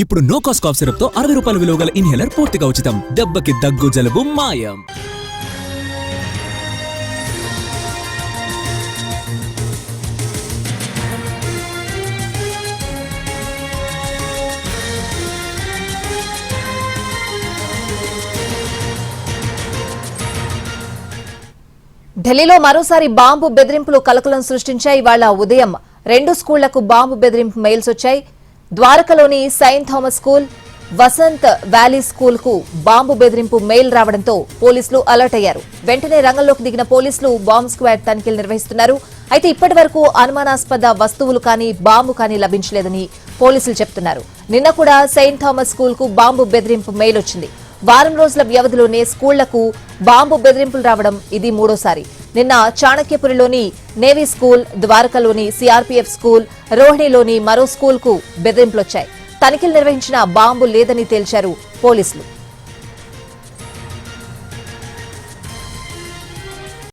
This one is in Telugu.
ఇప్పుడు నో కాస్ట్ కాఫ్ సిరప్ తో 60 రూపాయల విలువ గల ఇన్హేలర్ పూర్తిగా ఉచితం. దెబ్బకి దగ్గు జలుబు మాయం. ఢిల్లీలో మరోసారి బాంబు బెదిరింపులు కలకలం సృష్టించాయి. ఇవాళ ఉదయం 2 స్కూళ్లకు బాంబు బెదిరింపు మెయిల్స్ వచ్చాయి. ద్వారకలోని saint Thomas school, Vasant valley school కు బాంబు బెదిరింపు మెయిల్ రావడంతో పోలీసులు అలర్ట్ అయ్యారు. వెంటనే రంగంలోకి దిగిన పోలీసులు బాంబ్ స్క్వాడ్ తనిఖీలు నిర్వహిస్తున్నారు. అయితే ఇప్పటి వరకు అనుమానాస్పద వస్తువులు కానీ బాంబు కానీ లభించలేదని పోలీసులు చెబుతున్నారు. నిన్న కూడా సెయింట్ థామస్ స్కూల్ కు బాంబు బెదిరింపు మెయిల్ వచ్చింది. వారం రోజుల వ్యవధిలోనే స్కూళ్లకు బాంబు బెదిరింపులు రావడం ఇది మూడోసారి. నిన్న చాణక్యపురిలోని నేవీ స్కూల్, ద్వారకలోని సిఆర్పీఎఫ్ స్కూల్, రోహిణిలోని మరో స్కూల్ కు బెదిరింపులొచ్చాయి. తనిఖీలు నిర్వహించిన బాంబు లేదని తేల్చారు పోలీసులు.